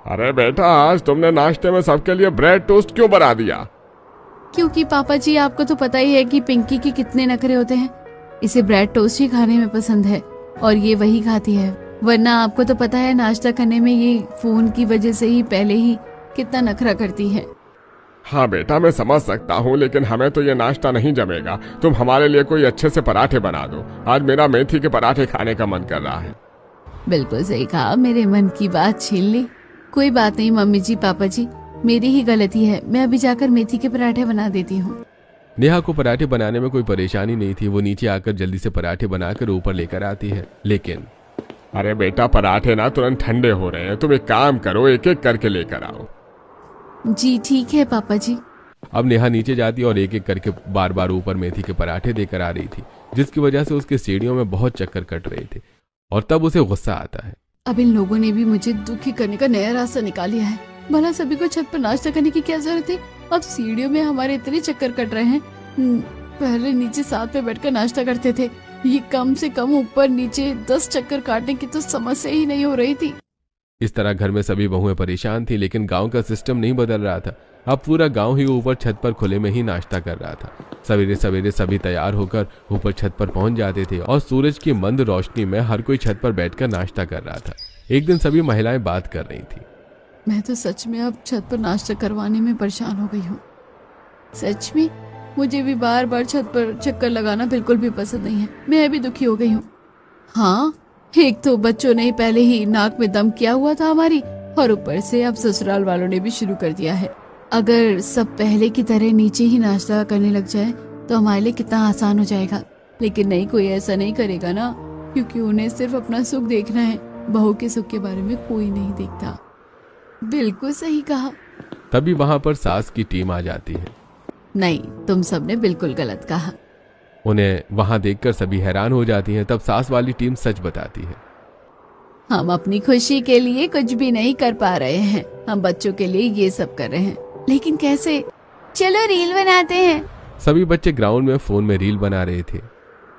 अरे बेटा, आज तुमने नाश्ते में सबके लिए ब्रेड टोस्ट क्यों बना दिया? क्योंकि पापा जी आपको तो पता ही है कि पिंकी के कितने नखरे होते हैं। इसे ब्रेड टोस्ट ही खाने में पसंद है और ये वही खाती है। वरना आपको तो पता है नाश्ता करने में ये फोन की वजह से ही पहले ही कितना नखरा करती है। हाँ बेटा, मैं समझ सकता हूँ, लेकिन हमें तो ये नाश्ता नहीं जमेगा। तुम हमारे लिए कोई अच्छे से पराठे बना दो। आज मेरा मेथी के पराठे खाने का मन कर रहा है। बिल्कुल सही कहा, मेरे मन की बात छीन ली। कोई बात नहीं मम्मी जी, पापा जी, मेरी ही गलती है। मैं अभी जाकर मेथी के पराठे बना देती हूँ। नेहा को पराठे बनाने में कोई परेशानी नहीं थी। वो नीचे आकर जल्दी से पराठे बनाकर ऊपर लेकर आती है। लेकिन अरे बेटा, पराठे ना तुरंत ठंडे हो रहे हैं। तुम एक काम करो, एक एक करके लेकर आओ। जी ठीक है पापा जी। अब नेहा नीचे जाती और एक एक करके बार बार ऊपर मेथी के पराठे देकर आ रही थी, जिसकी वजह से उसके सीढ़ियों में बहुत चक्कर कट रहे थे और तब उसे गुस्सा आता है। अब इन लोगों ने भी मुझे दुखी करने का नया रास्ता निकाल लिया है। भला सभी को छत पर नाश्ता करने की क्या जरूरत थी? अब सीढ़ियों में हमारे इतने चक्कर कट रहे हैं। पहले नीचे साथ में बैठकर नाश्ता करते थे, ये कम से कम ऊपर नीचे 10 चक्कर काटने की तो समस्या ही नहीं हो रही थी। इस तरह घर में सभी बहुएं परेशान थी, लेकिन गांव का सिस्टम नहीं बदल रहा था। अब पूरा गांव ही ऊपर छत पर खुले में ही नाश्ता कर रहा था। सवेरे सवेरे सभी तैयार होकर ऊपर छत पर पहुंच जाते थे और सूरज की मंद रोशनी में हर कोई छत पर बैठकर नाश्ता कर रहा था। एक दिन सभी महिलाएं बात कर रही थी। मैं तो सच में अब छत पर नाश्ता करवाने में परेशान हो गई हूँ। सच में मुझे भी बार बार छत पर चक्कर लगाना बिल्कुल भी पसंद नहीं है। मैं भी दुखी हो गई हूँ। हाँ, एक तो बच्चों ने पहले ही नाक में दम किया हुआ था हमारी, और ऊपर से अब ससुराल वालों ने भी शुरू कर दिया है। अगर सब पहले की तरह नीचे ही नाश्ता करने लग जाए तो हमारे लिए कितना आसान हो जाएगा। लेकिन नहीं, कोई ऐसा नहीं करेगा ना, क्योंकि उन्हें सिर्फ अपना सुख देखना है। बहू के सुख के बारे में कोई नहीं देखता। बिल्कुल सही कहा। तभी वहां पर सास की टीम आ जाती है। नहीं, तुम सबने बिल्कुल गलत कहा। उन्हें वहां देखकर सभी हैरान हो जाती हैं। तब सास वाली टीम सच बताती है। हम अपनी खुशी के लिए कुछ भी नहीं कर पा रहे हैं। हम बच्चों के लिए ये सब कर रहे हैं, लेकिन कैसे? चलो रील बनाते हैं। सभी बच्चे ग्राउंड में फोन में रील बना रहे थे।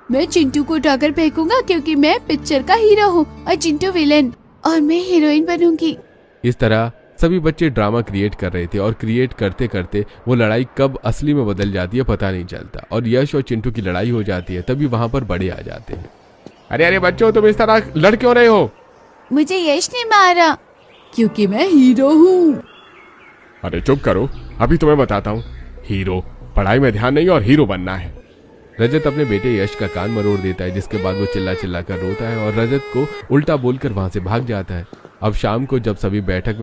मैं चिंटू को उठाकर फेंकूंगा क्योंकि मैं पिक्चर का हीरो हूँ और चिंटू विलेन, और मैं हीरोइन बनूंगी। इस तरह सभी बच्चे ड्रामा क्रिएट कर रहे थे और क्रिएट करते करते वो लड़ाई कब असली में बदल जाती है पता नहीं चलता और यश और चिंटू की लड़ाई हो जाती है। तभी वहां पर बड़े आ जाते हैं। अरे अरे बच्चों, तुम इस तरह लड़ क्यों रहे हो? मुझे यश ने मारा क्योंकि मैं हीरो हूँ। अरे चुप करो, अभी तुम्हें बताता हूँ। हीरो, पढ़ाई में ध्यान नहीं और हीरो बनना है। रजत अपने बेटे यश का कान मरोड़ देता है, जिसके बाद वो चिल्ला चिल्ला कर रोता है और रजत को उल्टा बोलकर वहां से भाग जाता है। अब शाम को जब सभी बैठक